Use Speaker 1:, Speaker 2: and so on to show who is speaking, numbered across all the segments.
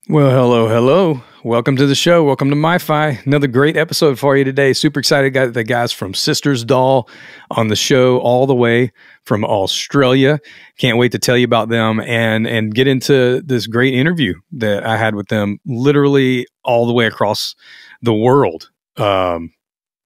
Speaker 1: Well, hello, hello. Welcome to the show. Welcome to MyFi. Another great episode for you today. Super excited. Got the guys from Sisters Doll on the show all the way from Australia. Can't wait to tell you about them and get into this great interview that I had with them literally all the way across the world. But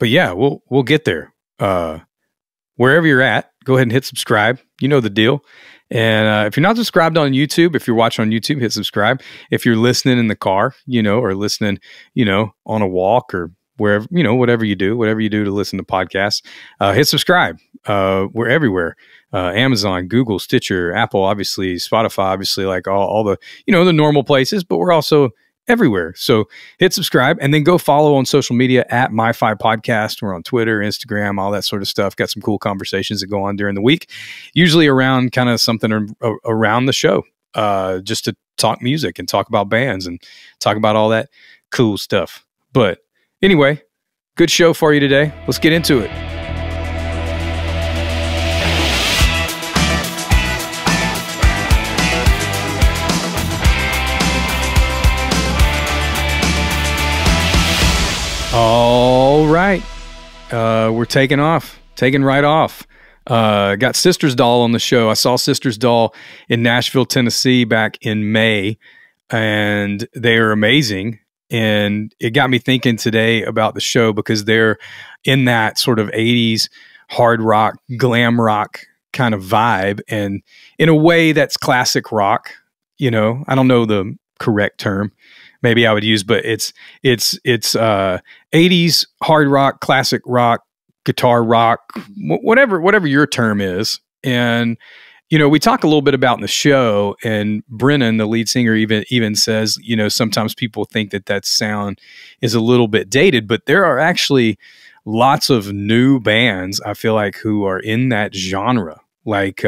Speaker 1: yeah, we'll get there. Wherever you're at, go ahead and hit subscribe. You know the deal. And if you're not subscribed on YouTube, if you're watching on YouTube, hit subscribe. If you're listening in the car, or listening, on a walk or wherever, whatever you do to listen to podcasts, hit subscribe. We're everywhere. Amazon, Google, Stitcher, Apple, obviously, Spotify, obviously, like all the, the normal places, but we're also everywhere. So hit subscribe and then go follow on social media at MyFi Podcast. We're on Twitter, Instagram, all that sort of stuff. Got some cool conversations that go on during the week, usually around kind of something around the show, just to talk music and talk about bands and talk about all that cool stuff. But anyway, good show for you today. Let's get into it. All right. We're taking right off. Got Sisters Doll on the show. I saw Sisters Doll in Nashville, Tennessee back in May, and they are amazing. And it got me thinking today about the show because they're in that sort of 80s hard rock, glam rock kind of vibe, and in a way that's classic rock. I don't know the correct term. Maybe I would use, but it's 80s hard rock, classic rock, guitar rock, whatever your term is. And we talk a little bit about in the show, and Brennan, the lead singer, even says, sometimes people think that sound is a little bit dated, but there are actually lots of new bands, I feel like, who are in that genre, like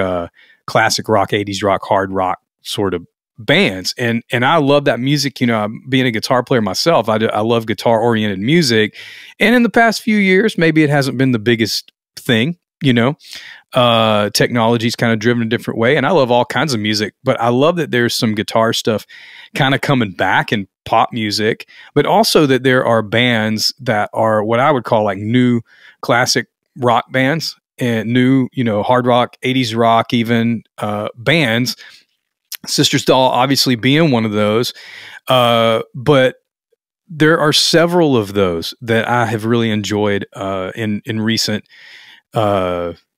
Speaker 1: classic rock, 80s rock, hard rock sort of bands. And I love that music. Being a guitar player myself, I love guitar oriented music. And in the past few years, maybe it hasn't been the biggest thing, technology's kind of driven a different way. And I love all kinds of music, but I love that there's some guitar stuff kind of coming back in pop music, but also that there are bands that are what I would call like new classic rock bands and new, hard rock, 80s rock, even bands. Sisters Doll obviously being one of those, but there are several of those that I have really enjoyed in recent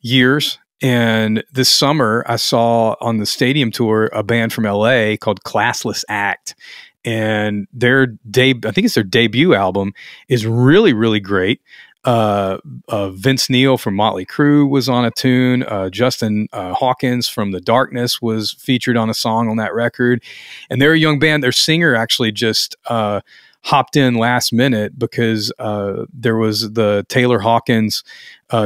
Speaker 1: years. And this summer, I saw on the stadium tour a band from LA called Classless Act, and I think it's their debut album, is really, really great. Vince Neil from Motley Crue was on a tune. Justin Hawkins from The Darkness was featured on a song on that record. And they're a young band. Their singer actually just hopped in last minute because there was the Taylor Hawkins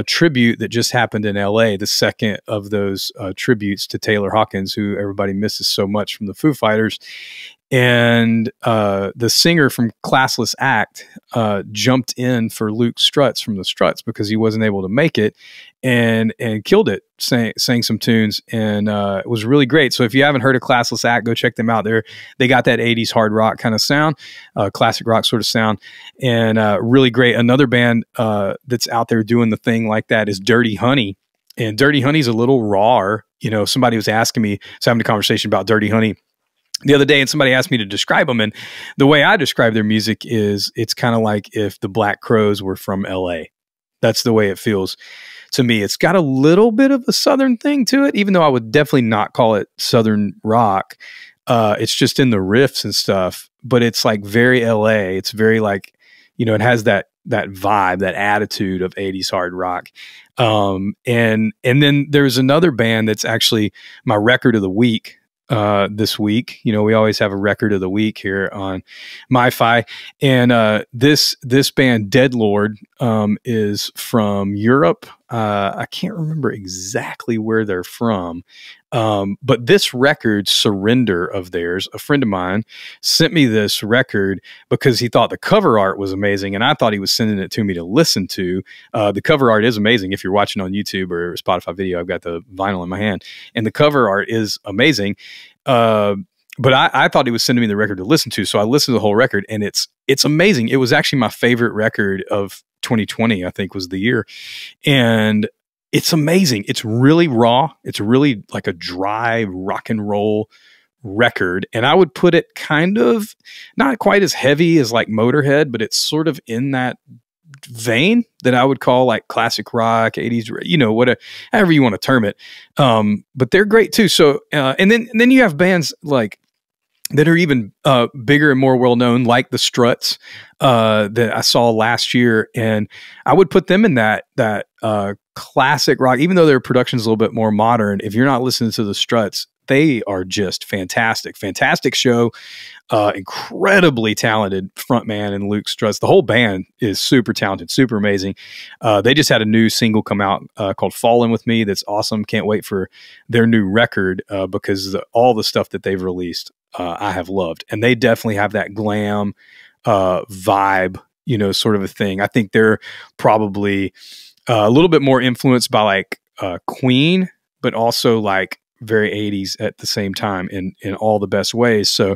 Speaker 1: tribute that just happened in LA, the second of those tributes to Taylor Hawkins, who everybody misses so much from the Foo Fighters. And the singer from Classless Act jumped in for Luke Struts from the Struts because he wasn't able to make it, and killed it, sang some tunes, and it was really great. So if you haven't heard of Classless Act, go check them out. They got that 80s hard rock kind of sound, classic rock sort of sound, and really great. Another band that's out there doing the thing like that is Dirty Honey, and Dirty Honey's a little raw. Somebody was asking me, having a conversation about Dirty Honey the other day, and somebody asked me to describe them. And the way I describe their music is it's kind of like if the Black Crowes were from LA. That's the way it feels to me. It's got a little bit of a Southern thing to it, even though I would definitely not call it Southern rock. It's just in the riffs and stuff, but it's like very LA. It's very like, it has that vibe, that attitude of 80s hard rock. And then there's another band that's actually my record of the week. This week, we always have a record of the week here on MyFi, and this band Deadlord is from Europe. I can't remember exactly where they're from, but this record, Surrender, of theirs, a friend of mine sent me this record because he thought the cover art was amazing, and I thought he was sending it to me to listen to. The cover art is amazing. If you're watching on YouTube or Spotify video, I've got the vinyl in my hand, and the cover art is amazing. but I thought he was sending me the record to listen to. So I listened to the whole record, and it's amazing. It was actually my favorite record of 2020, I think was the year. And it's amazing. It's really raw. It's really like a dry rock and roll record. And I would put it kind of not quite as heavy as like Motorhead, but it's sort of in that vein that I would call like classic rock, 80s, you know, however you want to term it. But they're great too. So, and then you have bands like that are even bigger and more well-known, like the Struts that I saw last year. And I would put them in that classic rock, even though their production's a little bit more modern. If you're not listening to the Struts, they are just fantastic. Fantastic show. Incredibly talented frontman and Luke Struts. The whole band is super talented, super amazing. They just had a new single come out called Fallin' With Me. That's awesome. Can't wait for their new record because all the stuff that they've released, I have loved. And they definitely have that glam vibe, you know, sort of a thing. I think they're probably a little bit more influenced by like Queen, but also like very 80s at the same time in all the best ways. So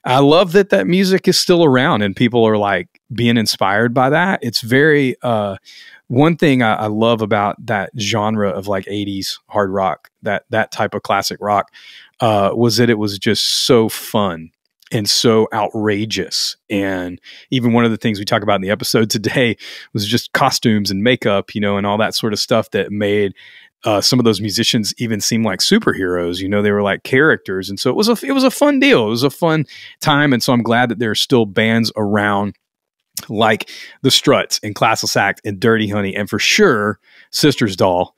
Speaker 1: I love that music is still around and people are like being inspired by that. It's very, one thing I love about that genre of like 80s hard rock, that type of classic rock, was that it was just so fun and so outrageous. And even one of the things we talk about in the episode today was just costumes and makeup, you know, and all that sort of stuff that made some of those musicians even seem like superheroes. You know, they were like characters. And so it was a fun deal. It was a fun time. And so I'm glad that there are still bands around like the Struts and Classless Act and Dirty Honey, and for sure Sisters Doll.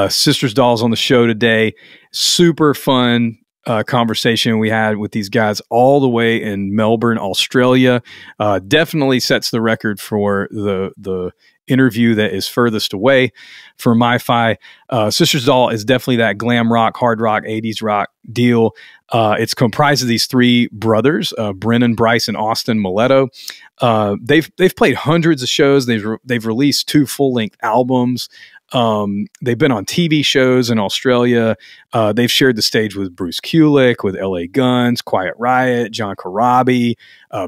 Speaker 1: Sisters Doll's on the show today. Super fun conversation we had with these guys all the way in Melbourne, Australia. Definitely sets the record for the interview that is furthest away for MyFi. Sisters Doll is definitely that glam rock, hard rock, 80s rock deal. It's comprised of these three brothers, Brennan, Bryce, and Austin Mileto. They've played hundreds of shows. They've released 2 full-length albums. They've been on TV shows in Australia. They've shared the stage with Bruce Kulick, with LA Guns, Quiet Riot, John Corabi,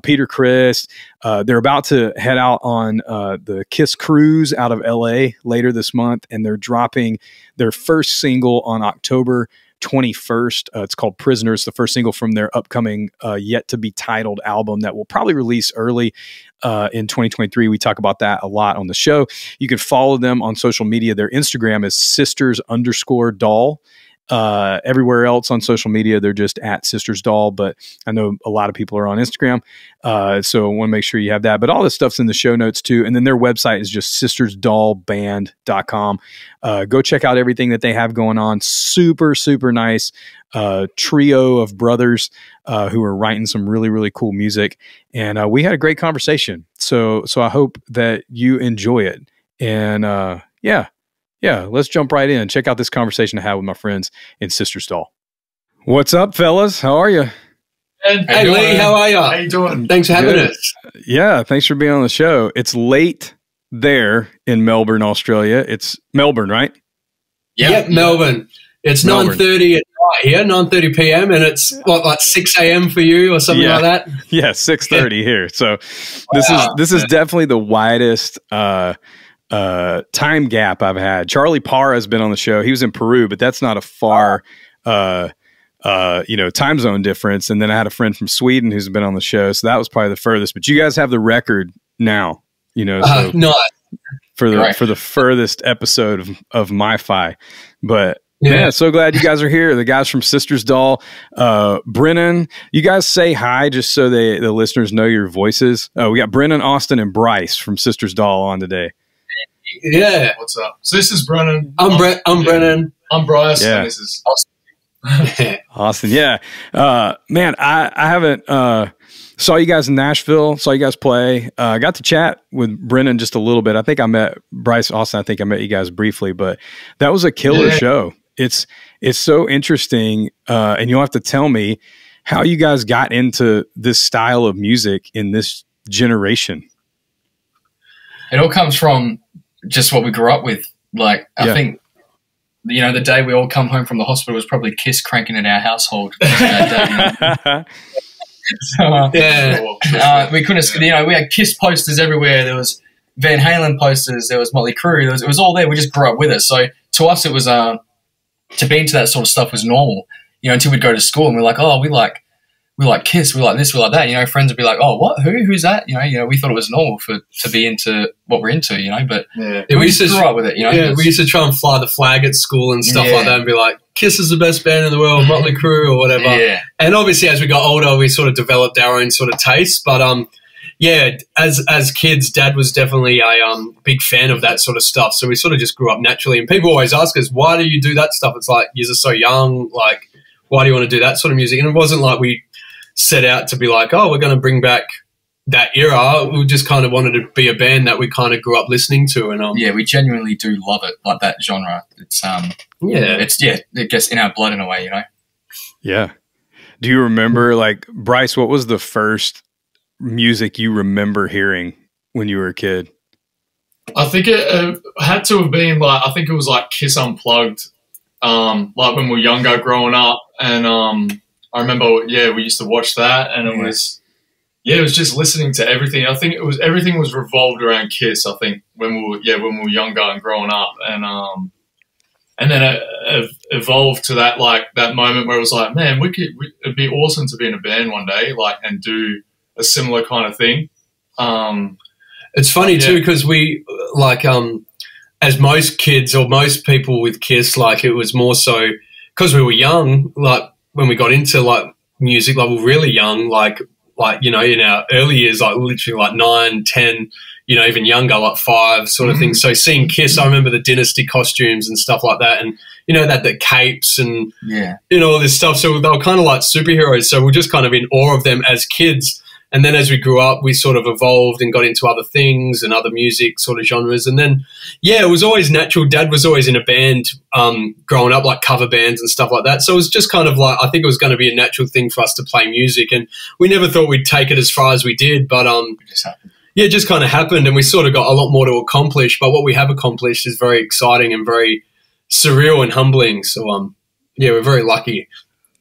Speaker 1: Peter Criss. They're about to head out on the Kiss cruise out of LA later this month, and they're dropping their first single on October 21st. It's called Prisoners, the first single from their upcoming yet to be titled album that will probably release early in 2023. We talk about that a lot on the show. You can follow them on social media. Their Instagram is sisters_doll. Everywhere else on social media, they're just at Sisters Doll, but I know a lot of people are on Instagram. So I want to make sure you have that, but all this stuff's in the show notes too. And then their website is just sistersdollband.com. Go check out everything that they have going on. Super, super nice, trio of brothers, who are writing some really, really cool music. And, we had a great conversation. So I hope that you enjoy it. And, yeah, let's jump right in. Check out this conversation I had with my friends in Sisters Doll. What's up, fellas? How are you?
Speaker 2: Hey, Lee, how are you?
Speaker 3: How you doing?
Speaker 2: Thanks for having us.
Speaker 1: Yeah, thanks for being on the show. It's late there in Melbourne, Australia. It's Melbourne, right?
Speaker 2: Yep, Melbourne. It's 9:30 at night here, 9:30 p.m., and it's like 6 a.m. for you or something like that?
Speaker 1: Yeah, 6:30 here. So this is definitely the widest time gap I've had. Charlie Parra has been on the show. He was in Peru, but that's not a far time zone difference. And then I had a friend from Sweden who's been on the show, so that was probably the furthest. But you guys have the record now, so for the furthest episode of MyFi. But yeah, so glad you guys are here. The guys from Sisters Doll, Brennan. You guys say hi just so the listeners know your voices. We got Brennan, Austin, and Bryce from Sisters Doll on today.
Speaker 2: Yeah.
Speaker 3: What's up? So this is Brennan.
Speaker 2: I'm Brennan.
Speaker 3: I'm Bryce.
Speaker 1: Yeah.
Speaker 3: And this is Austin.
Speaker 1: Austin. Yeah. Man, I haven't saw you guys in Nashville, saw you guys play. I got to chat with Brennan just a little bit. I think I met Bryce, Austin. I think I met you guys briefly, but that was a killer show. It's so interesting. And you'll have to tell me how you guys got into this style of music in this generation.
Speaker 4: It all comes from just what we grew up with. Like, I think you know, the day we all come home from the hospital was probably Kiss cranking in our household. So, we couldn't, you know, we had Kiss posters everywhere. There was Van Halen posters. There was Motley Crue. It was all there. We just grew up with it. So to us, it was to be into that sort of stuff was normal. You know, until we'd go to school and we're like, oh, we like Kiss, we like this, we like that. You know, friends would be like, oh, what? Who's that? You know, we thought it was normal to be into what we're into. You know, but we used to grew up with it. You know,
Speaker 2: we used to try and fly the flag at school and stuff like that, and be like, Kiss is the best band in the world, Motley Crue or whatever. Yeah. And obviously, as we got older, we sort of developed our own sort of taste. But as kids, Dad was definitely a big fan of that sort of stuff. So we sort of just grew up naturally. And people always ask us, why do you do that stuff? It's like, you're so young. Like, why do you want to do that sort of music? And it wasn't like we set out to be like, oh, we're going to bring back that era. We just kind of wanted to be a band that we kind of grew up listening to. And
Speaker 4: we genuinely do love it, like that genre. It's it gets in our blood in a way, you know.
Speaker 1: Yeah. Do you remember, like, Bryce, what was the first music you remember hearing when you were a kid?
Speaker 3: I think it had to have been like, I think it was like Kiss Unplugged, like when we were younger growing up. And I remember, we used to watch that, and it was just listening to everything. I think everything was revolved around Kiss. I think when we were younger and growing up, and then it evolved to that moment where it was like, man, it'd be awesome to be in a band one day, like, and do a similar kind of thing.
Speaker 2: It's funny too, because we as most kids or most people with Kiss, like, it was more so because we were young, like when we got into like music, like we were really young, like you know, in our early years, like literally like 9, 10, you know, even younger, like 5 sort of thing. So seeing Kiss, I remember the Dynasty costumes and stuff like that, and you know, the capes and you know, all this stuff. So they were kind of like superheroes. So we're just kind of in awe of them as kids. And then as we grew up, we sort of evolved and got into other things and other music sort of genres. And then, it was always natural. Dad was always in a band growing up, like cover bands and stuff like that. So it was just kind of like, I think it was going to be a natural thing for us to play music. And we never thought we'd take it as far as we did. But, it just kind of happened, and we sort of got a lot more to accomplish. But what we have accomplished is very exciting and very surreal and humbling. So, we're very lucky.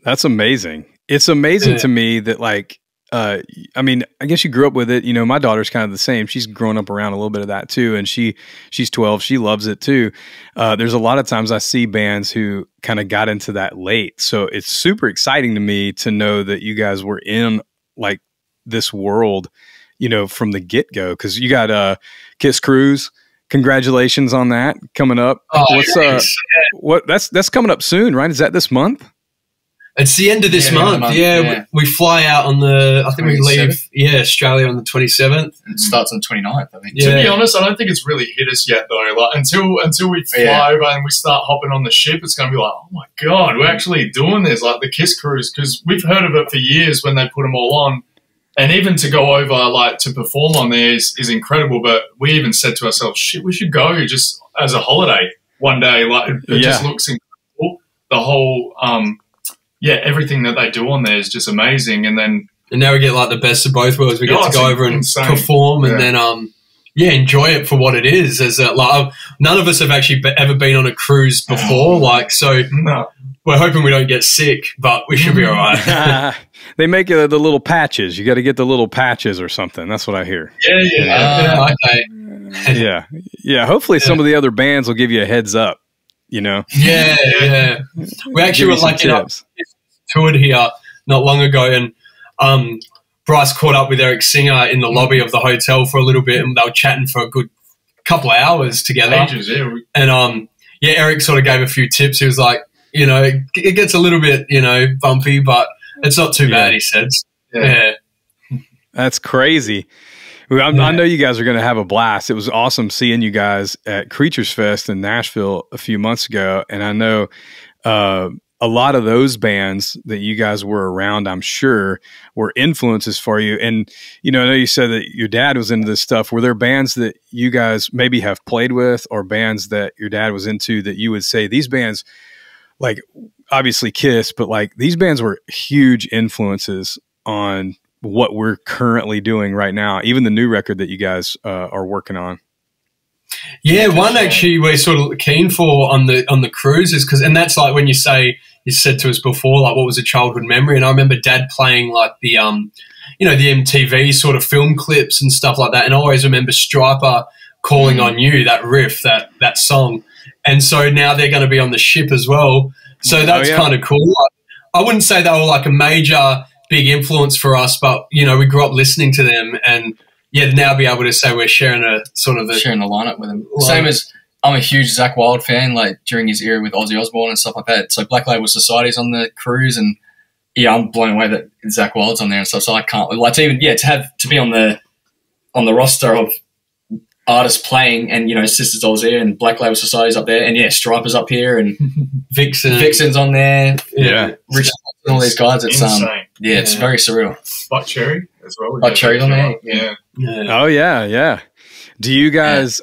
Speaker 1: That's amazing. It's amazing to me that, like, I mean, I guess you grew up with it. You know, my daughter's kind of the same. She's grown up around a little bit of that too, and she's 12. She loves it too. There's a lot of times I see bands who kind of got into that late, so it's super exciting to me to know that you guys were in like this world, you know, from the get go. Because you got Kiss Cruise. Congratulations on that coming up. That's coming up soon, right? Is that this month?
Speaker 2: It's the end of this month. We fly out on I think we leave, Australia on the 27th.
Speaker 4: It starts on the 29th, I think.
Speaker 3: To be honest, I don't think it's really hit us yet, though. Like, until we fly over and we start hopping on the ship, it's going to be like, oh, my God, we're actually doing this, like the Kiss Cruise, because we've heard of it for years when they put them all on. And even to go over, like, to perform on there is incredible. But we even said to ourselves, shit, we should go just as a holiday one day. Like, it just looks incredible. The whole everything that they do on there is just amazing. And
Speaker 2: now we get like the best of both worlds. We get to go over and perform and then enjoy it for what it is. As like, none of us have actually ever been on a cruise before, we're hoping we don't get sick, but we should be all right.
Speaker 1: They make the little patches. You got to get the little patches or something. That's what I hear. Hopefully some of the other bands will give you a heads up. You know,
Speaker 2: we actually were lucky enough toured here not long ago, and Bryce caught up with Eric Singer in the lobby of the hotel for a little bit, and they were chatting for a good couple of hours together. And Eric sort of gave a few tips. He was like, you know, it gets a little bit, you know, bumpy, but it's not too bad. He said,
Speaker 1: That's crazy. I know you guys are going to have a blast. It was awesome seeing you guys at Creatures Fest in Nashville a few months ago. And I know a lot of those bands that you guys were around, I'm sure, were influences for you. And, you know, I know you said that your dad was into this stuff. Were there bands that you guys maybe have played with, or bands that your dad was into that you would say these bands, like obviously Kiss, but like these bands were huge influences on what we're currently doing right now, even the new record that you guys are working on?
Speaker 2: Yeah, one actually we're sort of keen for on the cruises and that's like when you said to us before, like what was a childhood memory, and I remember Dad playing like the the MTV sort of film clips and stuff like that, and I always remember Stryper calling on you, that riff, that song, and so now they're going to be on the ship as well, so that's kind of cool. I wouldn't say they were like a major big influence for us, but we grew up listening to them, and now be able to say we're sharing sharing the
Speaker 4: lineup with them. Same as I'm a huge Zakk Wylde fan, like during his era with Ozzy Osbourne and stuff like that. So Black Label Society's on the cruise, and I'm blown away that Zakk Wylde's on there and stuff. So I can't like to even to be on the roster of artists playing, and Sisters Dolls there, and Black Label Society's up there, and Stryper's up here, and Vixen's on there, Richard, and all these guys. It's
Speaker 3: insane.
Speaker 4: It's very surreal.
Speaker 3: Butt Cherry as well.
Speaker 4: Butt Cherry's on there.
Speaker 3: Yeah.
Speaker 1: Oh yeah. Do you guys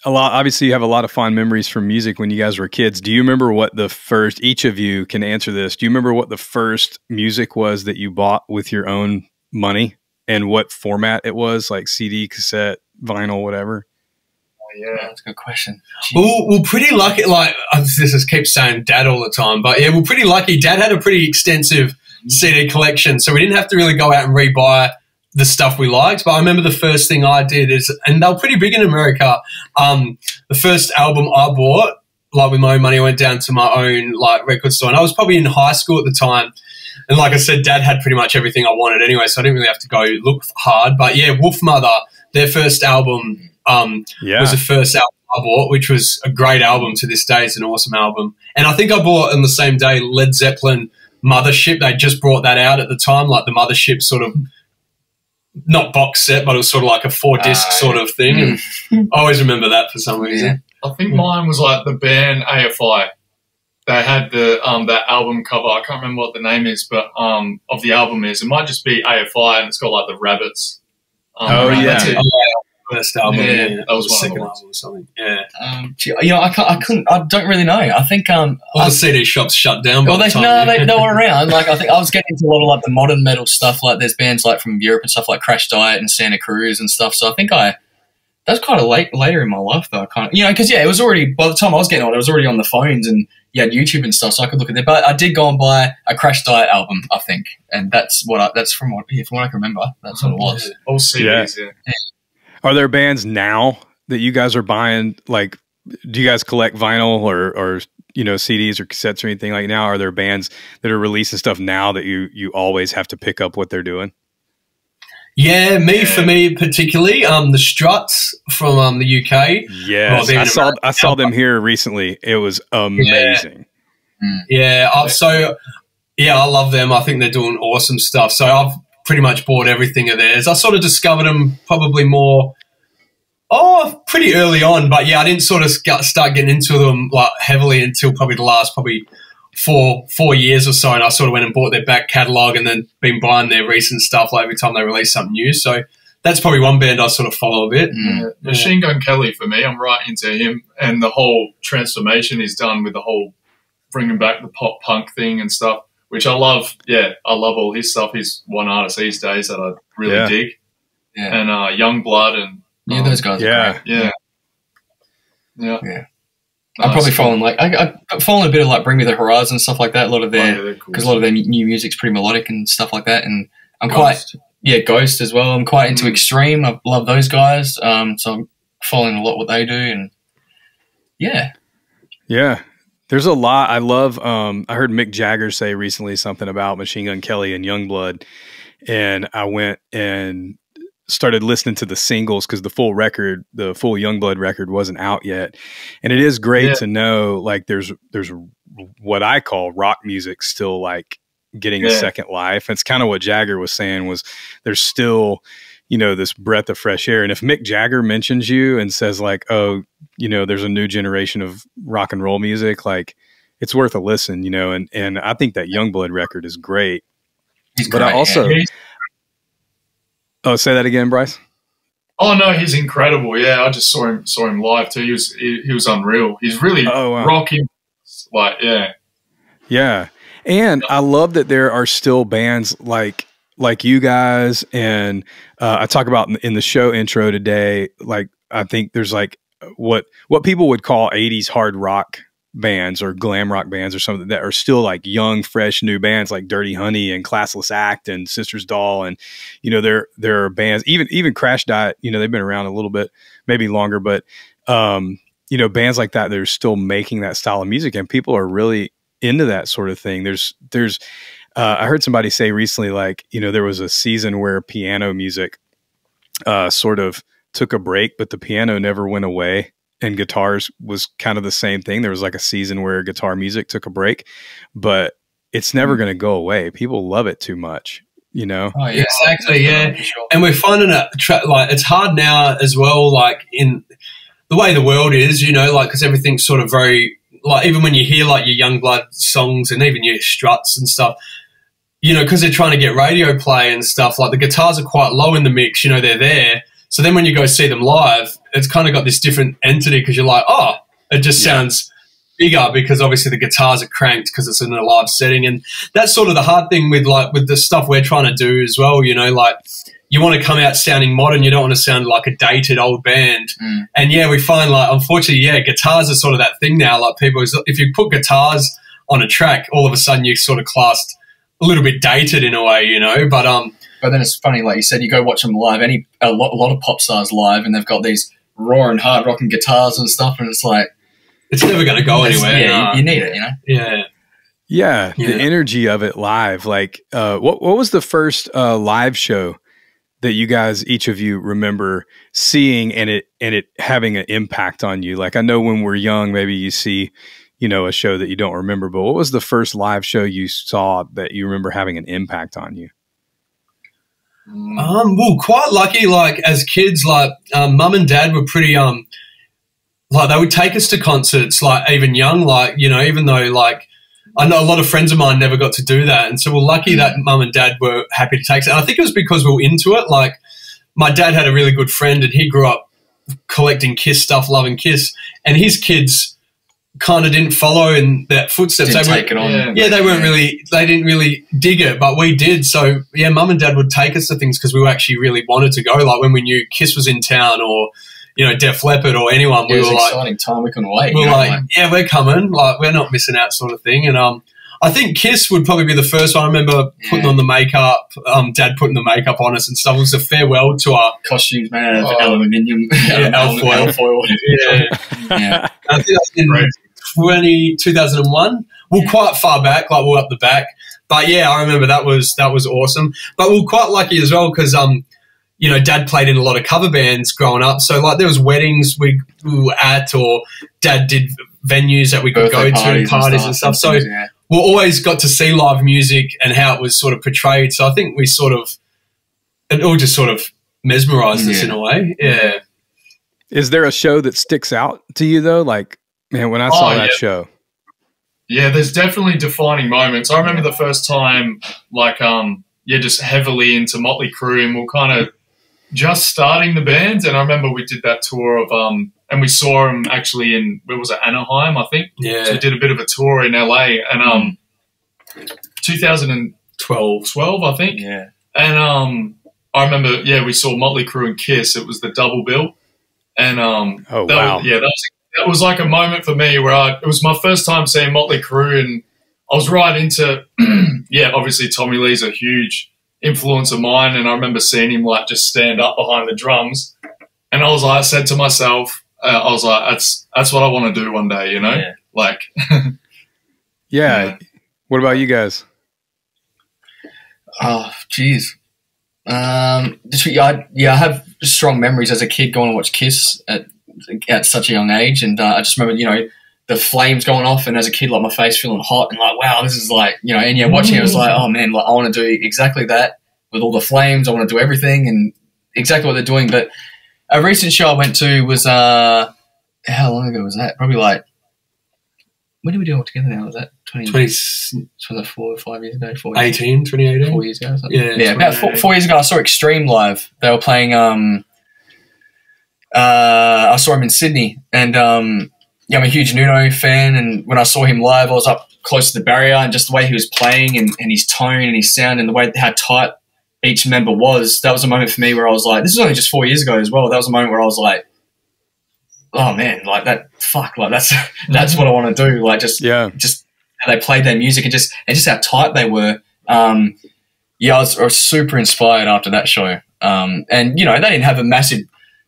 Speaker 1: obviously you have a lot of fond memories from music when you guys were kids. Do you remember what the first, each of you can answer this, do you remember what the first music was that you bought with your own money and what format it was, like CD, cassette, vinyl, whatever?
Speaker 4: Yeah, that's a good question.
Speaker 2: We're pretty lucky. Like this keeps saying Dad all the time, but we're pretty lucky. Dad had a pretty extensive CD collection, so we didn't have to really go out and rebuy the stuff we liked. But I remember the first thing I did and they were pretty big in America. The first album I bought, like with my own money, I went down to my own like record store, and I was probably in high school at the time. And like I said, Dad had pretty much everything I wanted anyway, so I didn't really have to go look hard. But Wolfmother, their first album. Was the first album I bought, which was a great album to this day. It's an awesome album. And I think I bought on the same day Led Zeppelin Mothership. They just brought that out at the time, like the Mothership sort of, not box set, but it was sort of like a 4-disc sort of thing. And I always remember that for some reason.
Speaker 3: I think mine was like the band AFI. They had the that album cover. I can't remember what the name is, but of the album is. It might just be AFI, and it's got like the rabbits.
Speaker 2: That's it. First album,
Speaker 3: that was one
Speaker 2: second
Speaker 3: of
Speaker 2: album or something. Yeah,
Speaker 4: I don't really know. I think
Speaker 2: all the CD shops shut down.
Speaker 4: They were around. Like I think I was getting into a lot of like the modern metal stuff. Like there's bands like from Europe and stuff like Crash Diet and Santa Cruz and stuff. So I think that's kind of later in my life though. Because it was already, by the time I was getting on, it was already on the phones and you had YouTube and stuff, so I could look at it. But I did go and buy a Crash Diet album, I think, and that's from what I can remember. That's what it was.
Speaker 3: All CDs, yeah.
Speaker 1: Are there bands now that you guys are buying? Like, do you guys collect vinyl or CDs or cassettes or anything like now? Are there bands that are releasing stuff now that you always have to pick up what they're doing?
Speaker 2: Yeah, for me particularly, the Struts from the UK.
Speaker 1: Yes, I saw them here recently. It was amazing.
Speaker 2: I love them. I think they're doing awesome stuff. So I've pretty much bought everything of theirs. I sort of discovered them probably pretty early on, but I didn't sort of start getting into them like heavily until probably the last 4 years or so, and I sort of went and bought their back catalogue and then been buying their recent stuff like every time they release something new. So that's probably one band I sort of follow a bit.
Speaker 3: Machine Gun Kelly for me, I'm right into him, and the whole transformation he's done with the whole bringing back the pop punk thing and stuff, which I love. Yeah, I love all his stuff. He's one artist these days that I really dig. Yeah. And Yungblud and
Speaker 4: those guys are great.
Speaker 3: Yeah.
Speaker 4: I'm probably following I'm following a bit of like Bring Me the Horizon and stuff like that. A lot of their because a lot of their new music's pretty melodic and stuff like that. And I'm Ghost as well. I'm quite into Extreme. I love those guys. So I'm following a lot what they do. And yeah.
Speaker 1: There's a lot. I love. I heard Mick Jagger say recently something about Machine Gun Kelly and Yungblud, and I went and started listening to the singles because the full Yungblud record wasn't out yet. And it is great to know like there's what I call rock music still like getting a second life. It's kind of what Jagger was saying was there's still, this breath of fresh air. And if Mick Jagger mentions you and says like, oh, there's a new generation of rock and roll music, like it's worth a listen, and I think that Yungblud record is great. But I also, say that again, Bryce.
Speaker 3: Oh no, he's incredible. Yeah, I just saw him live too. He was unreal. He's really rocking.
Speaker 1: Yeah. And I love that there are still bands like you guys, and I talk about in the show intro today. Like I think there's like what people would call 80s hard rock bands or glam rock bands or something that are still like young, fresh, new bands like Dirty Honey and Classless Act and Sister's Doll. And, you know, there are bands, even Crash Diet, you know, they've been around a little bit, maybe longer, but, you know, bands like that, they're still making that style of music and people are really into that sort of thing. I heard somebody say recently, like, you know, there was a season where piano music sort of took a break, but the piano never went away. And guitars was kind of the same thing. There was like a season where guitar music took a break, but it's never going to go away. People love it too much, you know?
Speaker 2: Oh, yeah. Exactly, yeah. Sure. And we're finding it, like, it's hard now as well, like, in the way the world is, you know, like, because everything's sort of very, like, even when you hear, like, your Yungblud songs and even your Struts and stuff, you know, because they're trying to get radio play and stuff, like, the guitars are quite low in the mix, you know, they're there. So then when you go see them live, it's kind of got this different entity because you're like, oh, it just sounds bigger because obviously the guitars are cranked because it's in a live setting. And that's sort of the hard thing with the stuff we're trying to do as well, you know, like you want to come out sounding modern. You don't want to sound like a dated old band. And, yeah, we find like, unfortunately, yeah, guitars are sort of that thing now. Like people, if you put guitars on a track, all of a sudden you're sort of classed a little bit dated in a way, you know,
Speaker 4: But then it's funny, like you said, you go watch them live. A lot of pop stars live, and they've got these roaring, hard rocking guitars and stuff, and it's like
Speaker 2: it's never going to go anywhere.
Speaker 4: Yeah, you need it, you know.
Speaker 1: Yeah, the energy of it live. Like, what was the first live show that you guys, each of you, remember seeing and it having an impact on you? Like, I know when we're young, maybe you see, you know, a show that you don't remember, but what was the first live show you saw that you remember having an impact on you?
Speaker 2: Well, quite lucky, like, as kids, like, mum and dad were pretty, like, they would take us to concerts, like, even young, like, you know, even though, like, I know a lot of friends of mine never got to do that, and so we're lucky that mum and dad were happy to take us. And I think it was because we were into it. Like, my dad had a really good friend, and he grew up collecting Kiss stuff, loving Kiss, and his kids kind of didn't follow in that footsteps.
Speaker 4: Didn't take it on.
Speaker 2: Yeah, they didn't really dig it, but we did. So, yeah, mum and dad would take us to things because we actually really wanted to go. Like when we knew Kiss was in town or, you know, Def Leppard or anyone, we were like,
Speaker 4: exciting time. We couldn't wait.
Speaker 2: We were like, yeah, we're coming. Like, we're not missing out sort of thing. And I think Kiss would probably be the first one. I remember putting on the makeup, Dad putting the makeup on us and stuff. It was a farewell to our
Speaker 4: costumes made out of aluminium.
Speaker 2: Alfoil. Yeah. I think that's in 2001. We're quite far back, like we're up the back. But, yeah, I remember that was awesome. But we were quite lucky as well because, you know, Dad played in a lot of cover bands growing up. So, like, there was weddings we were at or Dad did venues that we could go to, parties and stuff. So we always got to see live music and how it was sort of portrayed. So I think it all just sort of mesmerized us in a way. Yeah.
Speaker 1: Is there a show that sticks out to you, though? Like, man, when I saw that show.
Speaker 3: Yeah, there's definitely defining moments. I remember the first time, like, just heavily into Motley Crue, and we're kind of just starting the band. And I remember we did that tour of, and we saw them actually in, where was it, Anaheim, I think?
Speaker 2: Yeah.
Speaker 3: So we did a bit of a tour in LA, and 2012, I think.
Speaker 2: Yeah.
Speaker 3: And I remember, we saw Motley Crue and Kiss. It was the double bill, and that was like a moment for me where it was my first time seeing Motley Crue, and I was right into, obviously Tommy Lee's a huge influence of mine, and I remember seeing him like just stand up behind the drums, and I said to myself, that's what I want to do one day, you know, like.
Speaker 1: Yeah. What about you guys?
Speaker 4: Oh, geez. I have strong memories as a kid going to watch Kiss at such a young age, and I just remember, you know, the flames going off, and as a kid, like my face feeling hot, and like, wow, this is like, you know, and watching it, I was like, oh man, like I want to do exactly that with all the flames. I want to do everything and exactly what they're doing. But a recent show I went to was how long ago was that? Probably like, when did we do it all together now? Was that 4 or 5 years ago?
Speaker 2: 2018.
Speaker 4: 4 years ago or something?
Speaker 2: Yeah,
Speaker 4: about 4 years ago I saw Extreme live. They were playing, I saw him in Sydney, and I'm a huge Nuno fan, and when I saw him live, I was up close to the barrier, and just the way he was playing and his tone and his sound and the way how tight each member was, that was a moment for me where I was like, this was only just 4 years ago as well. That was a moment where I was like oh man, like that, fuck, like that's what I want to do. Like just how they played their music and just how tight they were. I was super inspired after that show. And you know, they didn't have a massive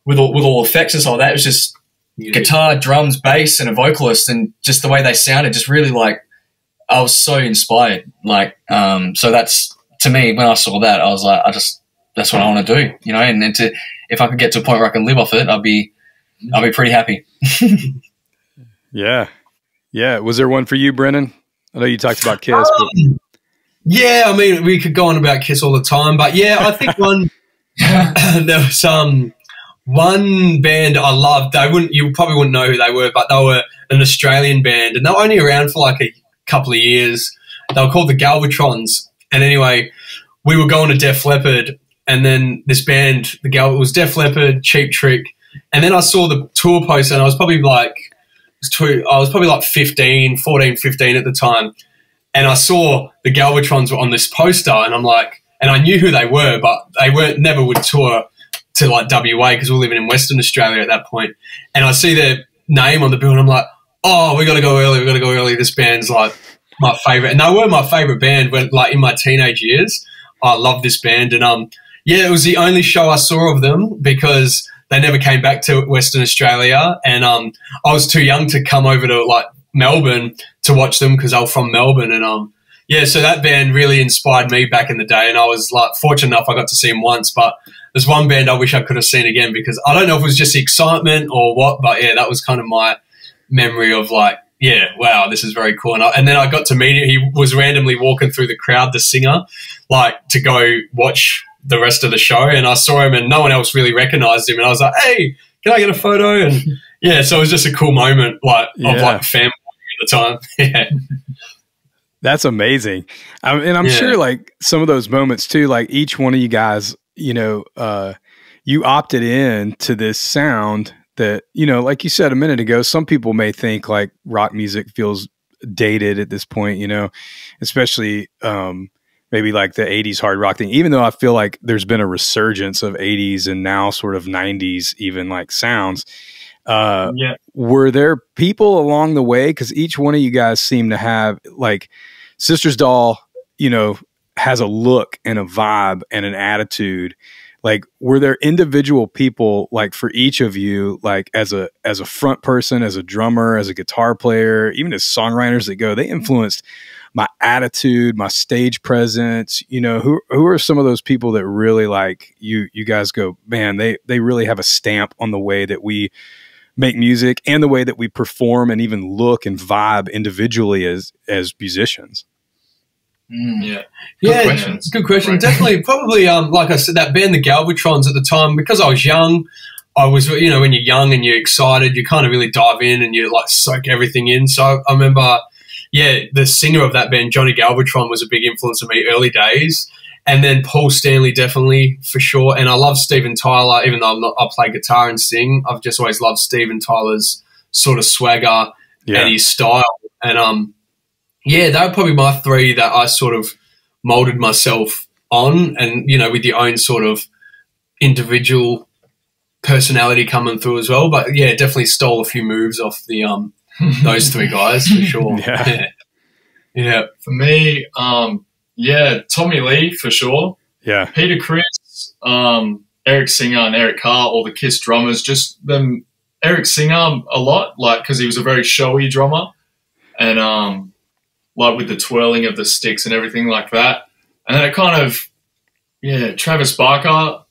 Speaker 4: with all effects and stuff like that. It was just guitar, drums, bass, and a vocalist, and just the way they sounded, just really like I was so inspired. Like, so that's to me when I saw that, I was like, that's what I want to do, you know. And then if I could get to a point where I can live off it, I'll be pretty happy.
Speaker 1: Yeah. Was there one for you, Brennan? I know you talked about Kiss.
Speaker 2: Yeah, I mean, we could go on about Kiss all the time, but yeah, I think there was one band I loved. You probably wouldn't know who they were, but they were an Australian band, and they were only around for like a couple of years. They were called the Galvatrons. And anyway, we were going to Def Leppard, and then this band, it was Def Leppard, Cheap Trick, and then I saw the tour poster, and I was probably like 14, 15 at the time, and I saw the Galvatrons were on this poster, and I'm like, and I knew who they were, but they never would tour to like WA because we were living in Western Australia at that point. And I see their name on the bill, and I'm like, oh, we got to go early. This band's like my favorite, and they were my favorite band when, like, in my teenage years. I loved this band, and it was the only show I saw of them because they never came back to Western Australia, and I was too young to come over to like Melbourne to watch them because I was from Melbourne, and so that band really inspired me back in the day, and I was like fortunate enough I got to see them once, but there's one band I wish I could have seen again because I don't know if it was just the excitement or what, but yeah, that was kind of my memory of like, yeah, wow, this is very cool. And then I got to meet him. He was randomly walking through the crowd, the singer, like to go watch the rest of the show, and I saw him and no one else really recognized him, and I was like, hey, can I get a photo? And yeah, so it was just a cool moment of like family at the time. Yeah.
Speaker 1: That's amazing. And I'm sure like some of those moments too, like each one of you guys, you know, you opted in to this sound that, you know, like you said a minute ago, some people may think like rock music feels dated at this point, you know, especially maybe like the 80s hard rock thing, even though I feel like there's been a resurgence of 80s and now sort of 90s even like sounds. Were there people along the way? Because each one of you guys seem to have, like, Sister's Doll, you know, has a look and a vibe and an attitude. Like, were there individual people, like, for each of you, like, as a front person, as a drummer, as a guitar player, even as songwriters that go, they influenced my attitude, my stage presence? You know, who are some of those people that really, like, you guys go, man, they really have a stamp on the way that we make music and the way that we perform and even look and vibe individually as musicians?
Speaker 2: Good question. Right. Definitely, probably, like I said, that band, the Galvatrons, at the time, because I was young, I was, you know, when you're young and you're excited, you kind of really dive in and you like soak everything in. So I remember, the singer of that band, Johnny Galvatron, was a big influence on me early days. And then Paul Stanley, definitely, for sure. And I love Steven Tyler, even though I play guitar and sing. I've just always loved Steven Tyler's sort of swagger and his style. And, they were probably my three that I sort of molded myself on, and, you know, with your own sort of individual personality coming through as well. But, yeah, definitely stole a few moves off the those three guys for sure. Yeah.
Speaker 3: For me, Tommy Lee for sure.
Speaker 1: Yeah.
Speaker 3: Peter Criss, Eric Singer and Eric Carr, all the Kiss drummers, just them. Eric Singer a lot, like, because he was a very showy drummer, and like with the twirling of the sticks and everything like that. And then it kind of, Travis Barker.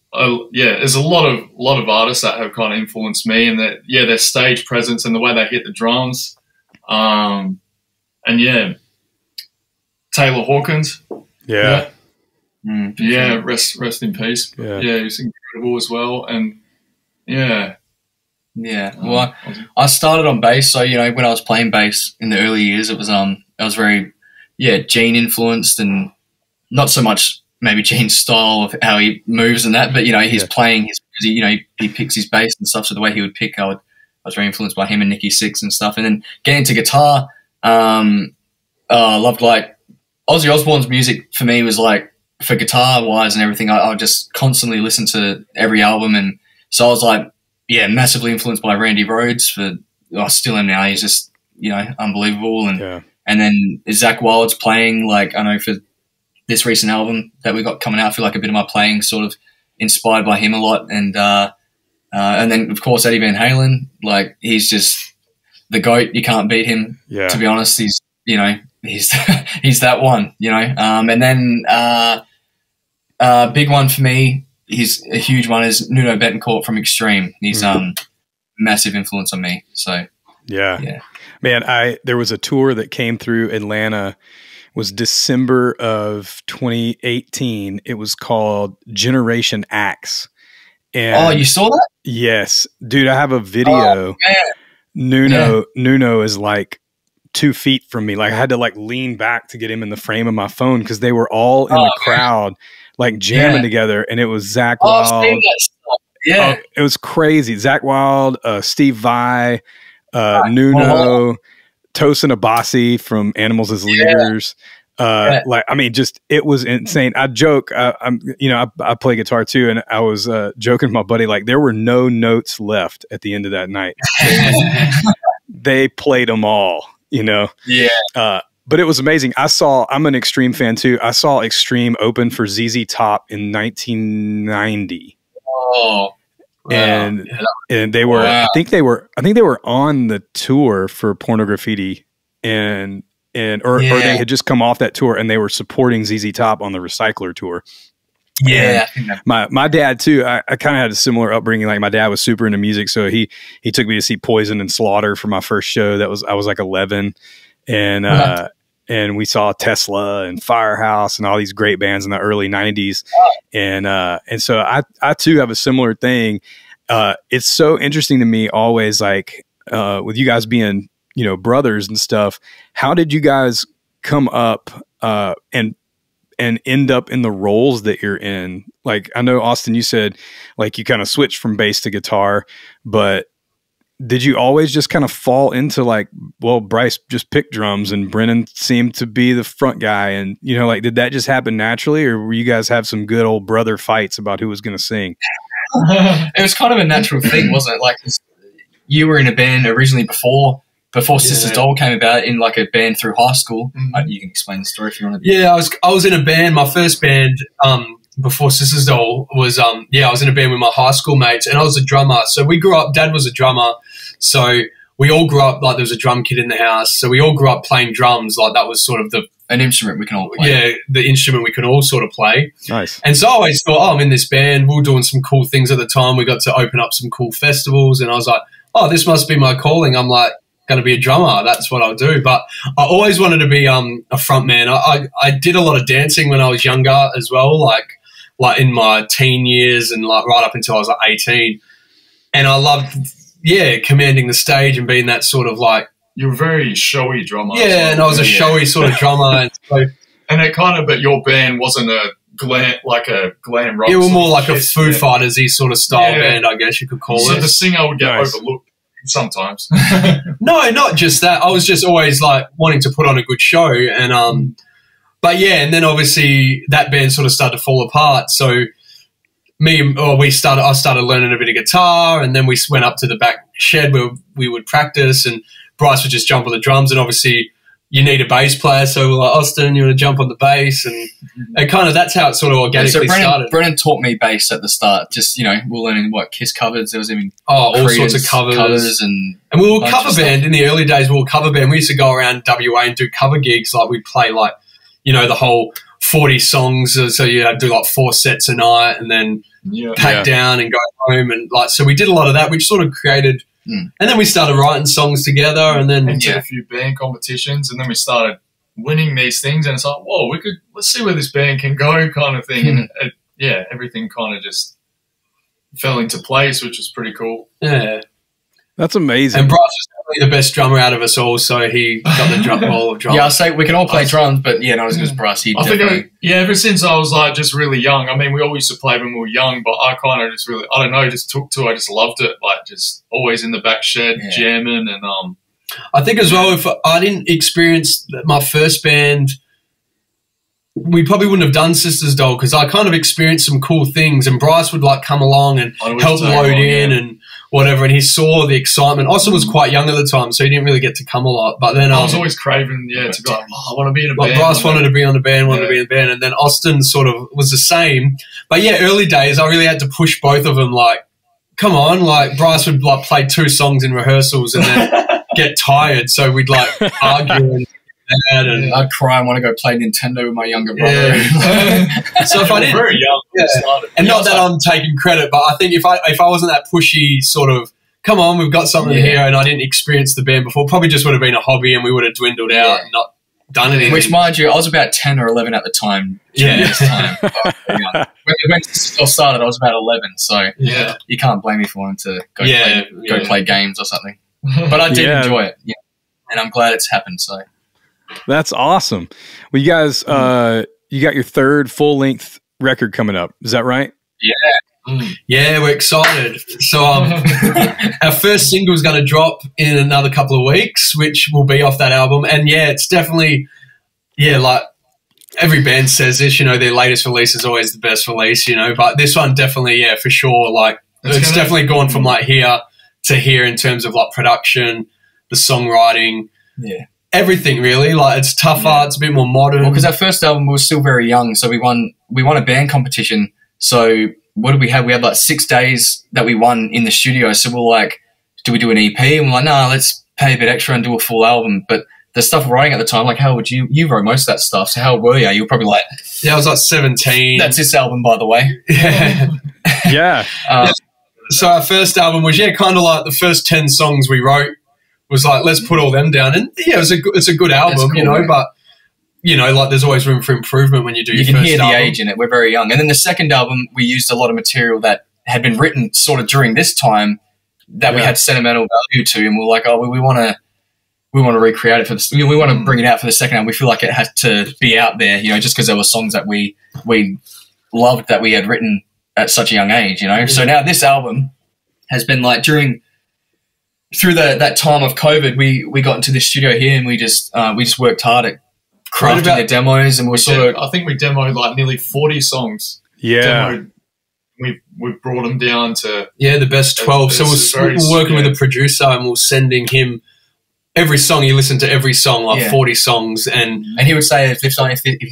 Speaker 3: There's a lot of artists that have kind of influenced me, and that their stage presence and the way they hit the drums. Taylor Hawkins.
Speaker 1: Yeah.
Speaker 3: Rest in peace. Yeah, he was incredible as well. And
Speaker 4: well, I started on bass, so, you know, when I was playing bass in the early years, it was I was very Gene influenced, and not so much maybe Gene's style of how he moves and that, but, you know, his playing, he picks his bass and stuff, so the way he would pick, I was very influenced by him and Nicky Sixx and stuff. And then getting into guitar, I loved, like, Ozzy Osbourne's music for me was, like, for guitar wise and everything, I would just constantly listen to every album. And so I was like, massively influenced by Randy Rhoads still am now. He's just, unbelievable. And then Zakk Wylde's playing, like, I know for this recent album that we got coming out, I feel like a bit of my playing sort of inspired by him a lot. And then, of course, Eddie Van Halen, like, he's just the GOAT. You can't beat him, to be honest. He's he's that one, And then big one for me, he's a huge one, is Nuno Betancourt from Extreme. He's massive influence on me. So
Speaker 1: yeah. Man, there was a tour that came through Atlanta. Was December of 2018. It was called Generation Axe. And
Speaker 4: you saw that?
Speaker 1: Yes, dude. I have a video. Nuno is like 2 feet from me. Like, I had to like lean back to get him in the frame of my phone because they were all in the crowd, like jamming together. And it was Zakk Wylde. It was crazy. Zakk Wylde, Steve Vai, Nuno, Tosin Abasi from Animals as Leaders. It was insane. I joke, I play guitar too, and I was joking with my buddy, like, there were no notes left at the end of that night. They played them all, but it was amazing. I'm an Extreme fan too. I saw Extreme open for ZZ Top in 1990.
Speaker 2: Oh.
Speaker 1: And they were, I think they were on the tour for Porno Graffiti, or they had just come off that tour and they were supporting ZZ Top on the Recycler tour.
Speaker 4: Yeah,
Speaker 1: my dad too. I kind of had a similar upbringing. Like, my dad was super into music, so he took me to see Poison and Slaughter for my first show. I was like 11, and we saw Tesla and Firehouse and all these great bands in the early 90s. And so I too have a similar thing. It's so interesting to me always, like, with you guys being, brothers and stuff, how did you guys come up, and end up in the roles that you're in? Like, I know, Austin, you said like you kind of switched from bass to guitar, but did you always just kind of fall into, like, well, Bryce just picked drums and Brennan seemed to be the front guy, and like, did that just happen naturally, or were you guys have some good old brother fights about who was going to sing?
Speaker 4: It was kind of a natural thing, wasn't it? Like, you were in a band originally before Sisters Doll came about, in like a band through high school. You can explain the story if you want to.
Speaker 2: Yeah, I was in a band. My first band before Sisters Doll was I was in a band with my high school mates, and I was a drummer. So we grew up. Dad was a drummer, so we all grew up like there was a drum kit in the house. So we all grew up playing drums. Like, that was sort of
Speaker 4: an instrument we can all play.
Speaker 2: Yeah, the instrument we can all sort of play.
Speaker 1: Nice.
Speaker 2: And so I always thought, I'm in this band. We were doing some cool things at the time. We got to open up some cool festivals, and I was like, this must be my calling. I'm like, going to be a drummer. That's what I'll do. But I always wanted to be a front man. I did a lot of dancing when I was younger as well, like in my teen years, and like right up until I was like 18. And I loved, commanding the stage and being that sort of like.
Speaker 3: You were a very showy drummer.
Speaker 2: Yeah, and I was a showy sort of drummer.
Speaker 3: But your band wasn't a glam rock.
Speaker 2: Yeah, we were more like a Foo Fighters-y sort of style band, I guess you could call it.
Speaker 3: So the singer would get overlooked sometimes.
Speaker 2: No, not just that. I was just always like wanting to put on a good show, and and then obviously that band sort of started to fall apart. So I started learning a bit of guitar, and then we went up to the back shed where we would practice, and Bryce would just jump on the drums, and obviously you need a bass player, so we're like, Austin, you want to jump on the bass, and kind of that's how it sort of organically started.
Speaker 4: Brennan taught me bass at the start. Just we're learning what Kiss covers. There was even
Speaker 2: all sorts of covers and we were a cover band in the early days. We were a cover band. We used to go around WA and do cover gigs. Like, we'd play like the whole 40 songs. So you had to do like 4 sets a night, and then pack down and go home, and like, so we did a lot of that, which sort of created. And then we started writing songs together, and then
Speaker 3: did a few band competitions, and then we started winning these things, and it's like, whoa, let's see where this band can go, kind of thing. And everything kind of just fell into place, which was pretty cool.
Speaker 2: Yeah,
Speaker 1: that's amazing.
Speaker 2: And Bryce was definitely the best drummer out of us all, so he got the drum ball of drums.
Speaker 4: Yeah, I'll say we can all play drums, but not as good as Bryce.
Speaker 3: Ever since I was like just really young. I mean, we all used to play when we were young, but I kind of just really, I don't know, just took to it. I just loved it, like just always in the back shed jamming, and
Speaker 2: I think as well, if I didn't experience my first band, we probably wouldn't have done Sisters Doll, because I kind of experienced some cool things, and Bryce would like come along and help load in, and whatever, and he saw the excitement. Austin was quite young at the time, so he didn't really get to come a lot. But then
Speaker 3: I was always craving, to be like, I want to be in a
Speaker 2: band. Bryce wanted to be on the band, wanted to be in the band, and then Austin sort of was the same. But yeah, early days, I really had to push both of them. Like, come on, like Bryce would like play 2 songs in rehearsals and then get tired, so we'd like argue and
Speaker 4: I'd cry and want to go play Nintendo with my younger brother.
Speaker 2: So if I didn't,
Speaker 3: very young,
Speaker 2: and not that I'm taking credit, but I think if I wasn't that pushy sort of, come on, we've got something here, and I didn't experience the band before, probably just would have been a hobby, and we would have dwindled out and not done anything.
Speaker 4: Which, mind you, I was about 10 or 11 at the time. This time. When it started, I was about 11, so you can't blame me for wanting to go play games or something. But I did enjoy it, and I'm glad it's happened. So
Speaker 1: that's awesome. Well, you guys, you got your 3rd full-length record coming up. Is that right?
Speaker 2: Yeah, we're excited. So our first single is going to drop in another couple of weeks, which will be off that album. And it's definitely, like every band says this, their latest release is always the best release, but this one definitely, for sure, like it's definitely gone from like here to here in terms of like production, the songwriting, everything really. Like it's tougher, it's a bit more modern.
Speaker 4: Well, because our first album we were still very young, so we won a band competition. So what did we have? We had like 6 days that we won in the studio. So we're like, do we do an EP? And we're like, no, let's pay a bit extra and do a full album. But the stuff we're writing at the time, like how would you wrote most of that stuff. So how old were you? You were probably like,
Speaker 2: I was like 17.
Speaker 4: That's this album, by the way.
Speaker 2: So our first album was kind of like the first 10 songs we wrote was like, let's put all them down. And it's a good album, cool, but like there's always room for improvement when you do your first album. You can hear the
Speaker 4: age in it. We're very young. And then the second album, we used a lot of material that had been written sort of during this time that we had sentimental value to, and we're like, we want to recreate it for this. We want to bring it out for the second album. We feel like it has to be out there, just because there were songs that we loved that we had written at such a young age, So now this album has been like through that time of COVID, we got into the studio here and we just worked hard at crafting the demos, and
Speaker 3: I think we demoed like nearly 40 songs. We've brought them down to
Speaker 2: the best 12. So we're working with a producer and we're sending him every song. You listen to every song, like 40 songs, and
Speaker 4: he would say if he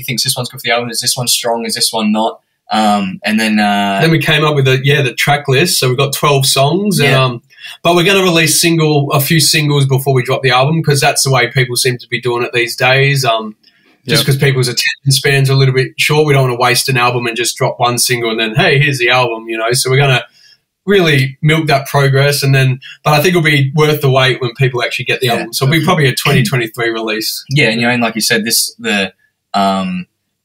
Speaker 4: thinks this one's good for the album, is this one strong, is this one not? And then
Speaker 2: we came up with the track list. So we've got 12 songs, and but we're going to release a few singles before we drop the album, because that's the way people seem to be doing it these days. Just because people's attention spans are a little bit short, we don't want to waste an album and just drop one single and then, hey, here's the album, So we're going to really milk that progress, but I think it'll be worth the wait when people actually get the album. So it'll be probably a 2023 release.
Speaker 4: Yeah, and like you said, the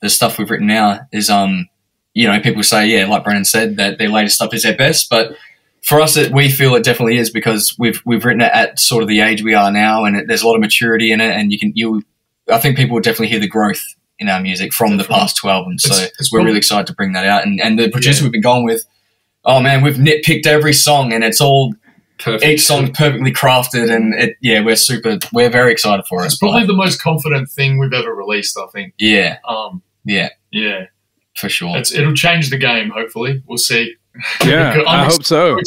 Speaker 4: stuff we've written now is people say, like Brennan said, that their latest stuff is their best, but for us, we feel it definitely is, because we've written it at sort of the age we are now, and there's a lot of maturity in it, and I think people will definitely hear the growth in our music from the past 2 albums. So we're really excited to bring that out. And the producer we've been going with, we've nitpicked every song, and it's all perfect. Each song's perfectly crafted, and we're very excited for it.
Speaker 3: It's probably the most confident thing we've ever released, I think.
Speaker 4: Yeah.
Speaker 3: Yeah.
Speaker 4: For sure.
Speaker 3: It'll change the game, hopefully. We'll see.
Speaker 1: Yeah, I hope so.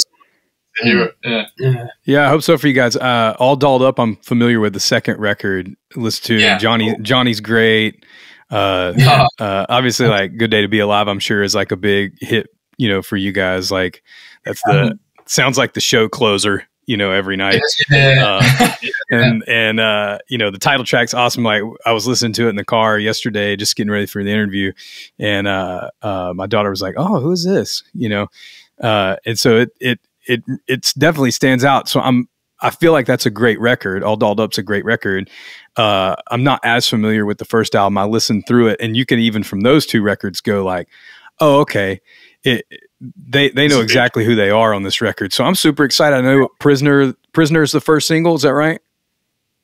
Speaker 1: I hope so for you guys. All Dolled Up, I'm familiar with the second record. Listen to Johnny's great. Obviously, like Good Day to Be Alive, I'm sure is like a big hit, for you guys. Like that's sounds like the show closer, every night. And the title track's awesome. Like I was listening to it in the car yesterday, just getting ready for the interview, and my daughter was like, "Oh, who is this?" And so it definitely stands out. So I feel like that's a great record. All Dolled Up's a great record. I'm not as familiar with the first album. I listened through it, and you can even from those 2 records go like, oh, okay. They know exactly who they are on this record. So I'm super excited. I know Prisoner is the first single. Is that right?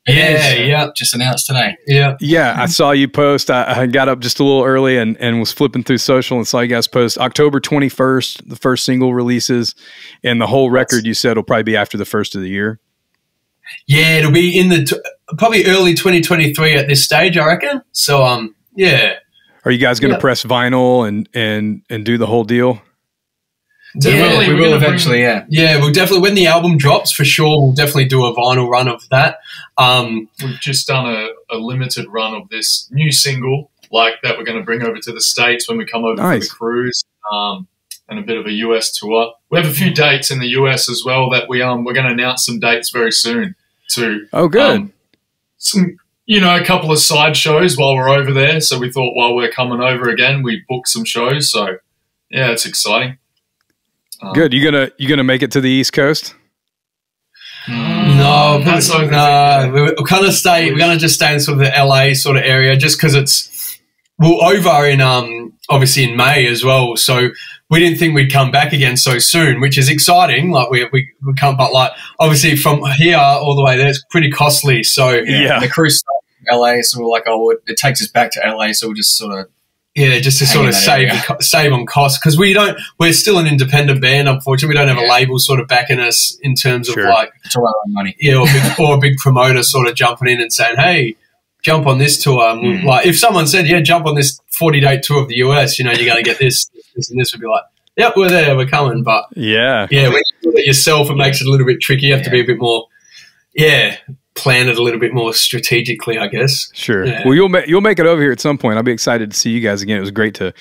Speaker 2: Yeah.
Speaker 4: Just announced today.
Speaker 1: Yeah. I saw you post. I got up just a little early and was flipping through social and saw you guys post October 21st, the first single releases, and the whole record you said will probably be after the first of the year.
Speaker 2: Yeah, it'll be in probably early 2023 at this stage, I reckon. So,
Speaker 1: Are you guys going to press vinyl and do the whole deal?
Speaker 3: Definitely,
Speaker 4: we will eventually.
Speaker 2: We'll definitely, when the album drops, for sure, we'll definitely do a vinyl run of that.
Speaker 3: We've just done a limited run of this new single, like that we're going to bring over to the States when we come over for the cruise, and a bit of a US tour. We have a few dates in the US as well that we're going to announce some dates very soon too.
Speaker 1: Oh, good.
Speaker 3: Some, a couple of side shows while we're over there. So we thought while we're coming over again, we booked some shows. So yeah, it's exciting.
Speaker 1: Good. You gonna make it to the East Coast?
Speaker 2: No, we're kind of stay. We're gonna just stay in sort of the LA sort of area, just because over in obviously in May as well. So we didn't think we'd come back again so soon, which is exciting. Like we come, but like obviously from here all the way there, it's pretty costly. So
Speaker 4: the cruise starts in LA, so we're like, it takes us back to LA, so we'll just sort of.
Speaker 2: Yeah, just to sort of save on costs, because we're still an independent band, unfortunately. We don't have a label sort of backing us in terms of like,
Speaker 4: it's all our own money.
Speaker 2: Yeah, or a big promoter sort of jumping in and saying, hey, jump on this tour. Like if someone said, yeah, jump on this 40-day tour of the US, you're going to get this and this, would be like, yep, we're there, we're coming. But when you do it yourself, it makes it a little bit tricky. You have to be a bit more, plan it a little bit more strategically, I guess.
Speaker 1: Sure. Yeah. Well, you'll make it over here at some point. I'll be excited to see you guys again. It was great to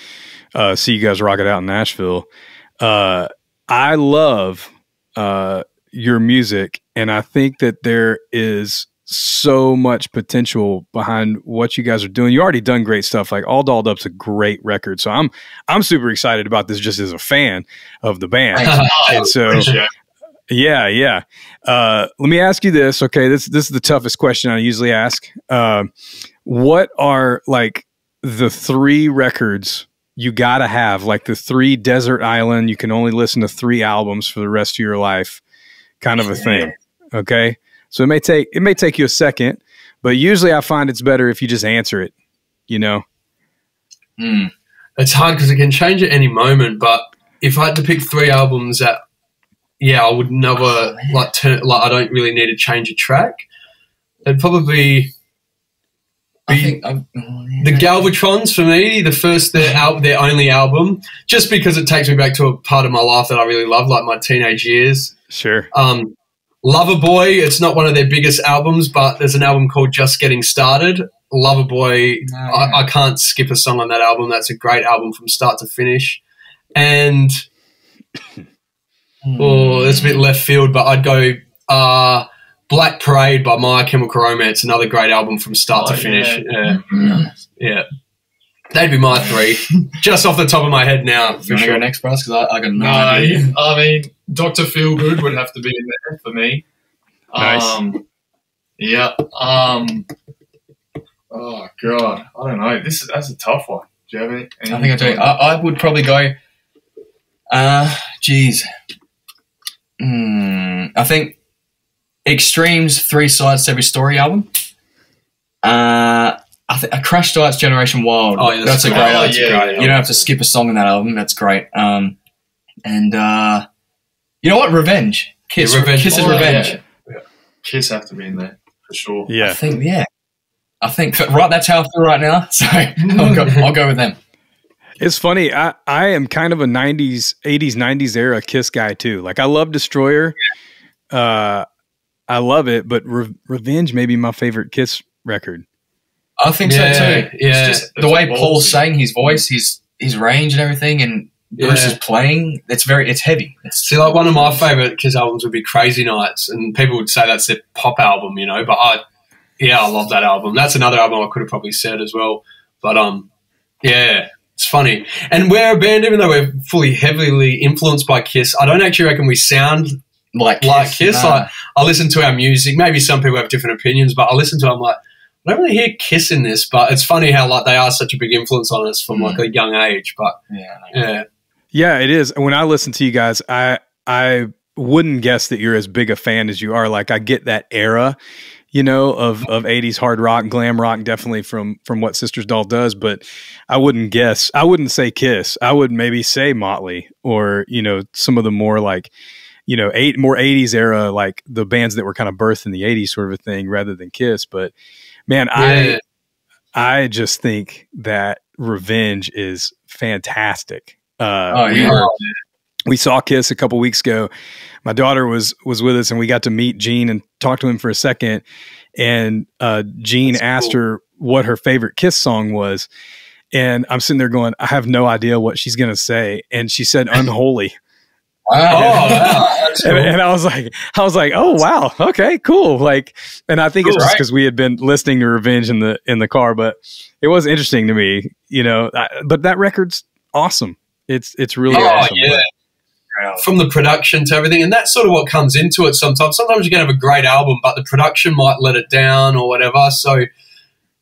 Speaker 1: see you guys rock it out in Nashville. I love your music, and I think that there is so much potential behind what you guys are doing. You already done great stuff. Like All Dolled Up's a great record, so I'm super excited about this just as a fan of the band. And so. Yeah. Let me ask you this. Okay, this is the toughest question I usually ask. What are like the 3 records you gotta have? Like the 3 desert island. You can only listen to 3 albums for the rest of your life, kind of a thing. Okay, so it may take you a second, but usually I find it's better if you just answer it.
Speaker 2: It's hard because it can change at any moment. But if I had to pick 3 albums that. Yeah, I would never I don't really need to change a track. It'd probably be the Galvatrons for me, their only album, just because it takes me back to a part of my life that I really love, like my teenage years.
Speaker 1: Sure.
Speaker 2: Loverboy, it's not one of their biggest albums, but there's an album called Just Getting Started. Loverboy, I can't skip a song on that album. That's a great album from start to finish. And it's a bit left field, but I'd go Black Parade by My Chemical Romance, another great album from start to finish. Yeah. That'd be my 3, just off the top of my head now.
Speaker 4: For sure. Go next, Bryce, because I got no idea.
Speaker 3: I mean, Dr. Feelgood would have to be in there for me.
Speaker 1: Nice.
Speaker 3: Oh God, I don't know. That's a tough one. Do you have any?
Speaker 4: I think I do. I would probably go. I think Extreme's 3 Sides to Every Story album. I think A Crash Diet's Generation Wild.
Speaker 2: Oh, yeah,
Speaker 4: that's a great album.
Speaker 2: You
Speaker 4: don't have to skip a song in that album. That's great. And you know what? Revenge. Kiss. Kiss's Revenge.
Speaker 3: Yeah. Kiss have to be in there for sure.
Speaker 1: Yeah.
Speaker 4: I think that's how I feel right now. So I'll go with them.
Speaker 1: It's funny. I am kind of a 80s, 90s era Kiss guy too. Like I love Destroyer. I love it, but Revenge may be my favorite Kiss record.
Speaker 4: I think so too.
Speaker 2: Yeah.
Speaker 4: It's just the way Paul's saying his voice, his range and everything, and Bruce is playing. It's heavy.
Speaker 2: See, like one of my favorite Kiss albums would be Crazy Nights, and people would say that's their pop album, but I love that album. That's another album I could have probably said as well. But it's funny. And we're a band, even though we're fully heavily influenced by Kiss, I don't actually reckon we sound like Kiss.
Speaker 4: No.
Speaker 2: Like I listen to our music. Maybe some people have different opinions, but I listen to it, I'm like, I don't really hear Kiss in this, but it's funny how like they are such a big influence on us from like a young age. But
Speaker 1: yeah, it is. When I listen to you guys, I wouldn't guess that you're as big a fan as you are. Like I get that era, of 80s hard rock, glam rock, definitely from what Sisters Doll does, but I wouldn't say Kiss. I would maybe say Motley or, some of the more like, more 80s era, like the bands that were kind of birthed in the 80s sort of a thing rather than Kiss. But man, I just think that Revenge is fantastic. we saw Kiss a couple weeks ago. My daughter was with us, and we got to meet Jean and talk to him for a second. And Jean asked her what her favorite Kiss song was. And I'm sitting there going, I have no idea what she's going to say. And she said Unholy.
Speaker 4: Wow. Oh, wow. Cool.
Speaker 1: And I was like, oh, wow. Okay, cool. Like, and I think it's just because we had been listening to Revenge in the car, but it was interesting to me, you know, but that record's awesome. It's really awesome.
Speaker 2: Yeah. From the production to everything, and that's sort of what comes into it sometimes. Sometimes you can have a great album, but the production might let it down or whatever. So,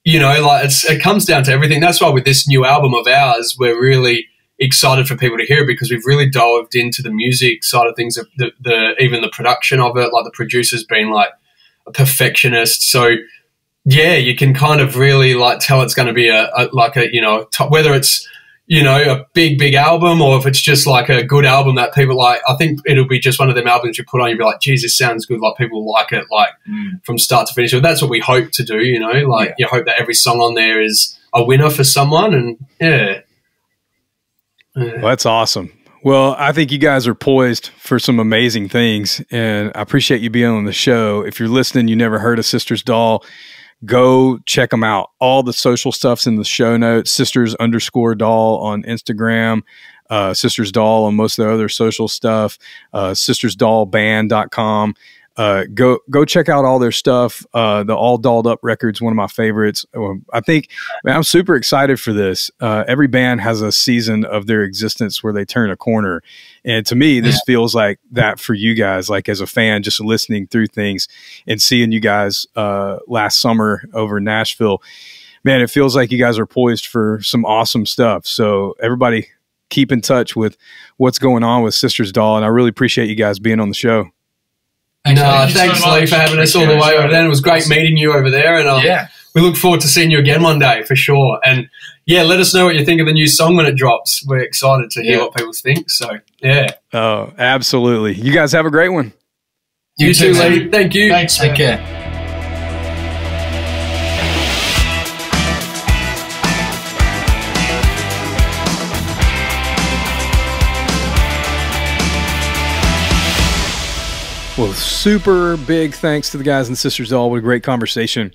Speaker 2: you know, like it comes down to everything. That's why with this new album of ours, we're really excited for people to hear it, because we've really dived into the music side of things, even the production of it, like the producer's been like a perfectionist. So, yeah, you can kind of really like tell it's going to be whether it's, you know, a big album, or if it's just like a good album that people like. I think it'll be just one of them albums you put on, you'll be like, geez, this sounds good. Like, people like it, like from start to finish. So that's what we hope to do, you know, like you hope that every song on there is a winner for someone. And
Speaker 1: Well, that's awesome. Well, I think you guys are poised for some amazing things, and I appreciate you being on the show. If you're listening, you never heard of Sisters Doll, go check them out. All the social stuff's in the show notes. Sisters_doll on Instagram, Sisters Doll on most of the other social stuff, sistersdollband.com. Go check out all their stuff. The All Dolled Up record's one of my favorites. I think, man, I'm super excited for this. Every band has a season of their existence where they turn a corner. And to me, this feels like that for you guys, like as a fan, just listening through things and seeing you guys last summer over in Nashville. Man, it feels like you guys are poised for some awesome stuff. So everybody keep in touch with what's going on with Sisters Doll. And I really appreciate you guys being on the show.
Speaker 2: Thanks, Lee, for having us all the way over there. It was great meeting you over there, and we look forward to seeing you again one day for sure. And let us know what you think of the new song when it drops. We're excited to hear what people think. So
Speaker 1: oh, absolutely. You guys have a great one.
Speaker 2: You too, Lee. Thank you.
Speaker 3: Thanks.
Speaker 4: Take care.
Speaker 1: Well, super big thanks to the guys in Sisters Doll. What a great conversation.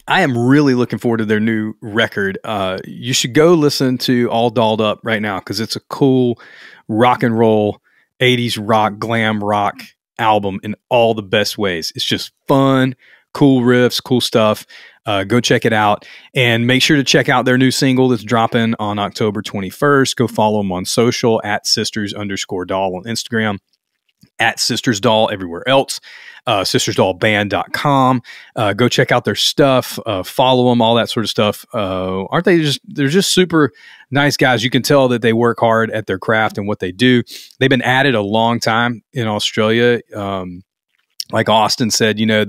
Speaker 1: I am really looking forward to their new record. You should go listen to All Dolled Up right now, because it's a cool rock and roll, 80s rock, glam rock album in all the best ways. It's just fun, cool riffs, cool stuff. Go check it out, and make sure to check out their new single that's dropping on October 21st. Go follow them on social at sisters_doll on Instagram, at Sisters Doll everywhere else, sistersdollband.com. Go check out their stuff, follow them, all that sort of stuff. Aren't they they're just super nice guys. You can tell that they work hard at their craft and what they do. They've been at it a long time in Australia. Like Austin said, you know,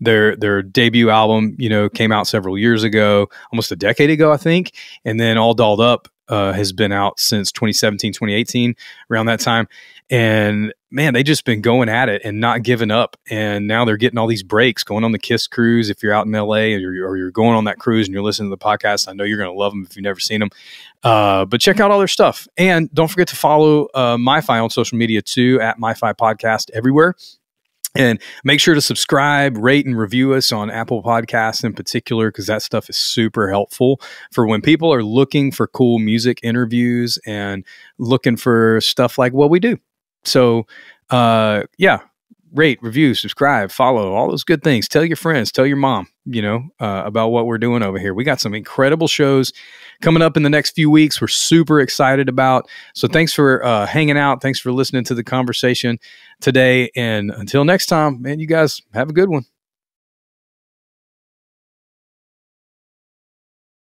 Speaker 1: their debut album, you know, came out several years ago, almost a decade ago, I think. And then All Dolled Up has been out since 2017, 2018, around that time. And man, they just been going at it and not giving up. And now they're getting all these breaks, going on the Kiss cruise. If you're out in LA or you're going on that cruise and you're listening to the podcast, I know you're going to love them if you've never seen them. But check out all their stuff. And don't forget to follow MyFi on social media too, at MyFi Podcast everywhere. And make sure to subscribe, rate, and review us on Apple Podcasts in particular, because that stuff is super helpful for when people are looking for cool music interviews and looking for stuff like what we do. So, rate, review, subscribe, follow, all those good things. Tell your friends, tell your mom, you know, about what we're doing over here. We got some incredible shows coming up in the next few weeks. We're super excited about. So thanks for hanging out. Thanks for listening to the conversation today. And until next time, man, you guys have a good one.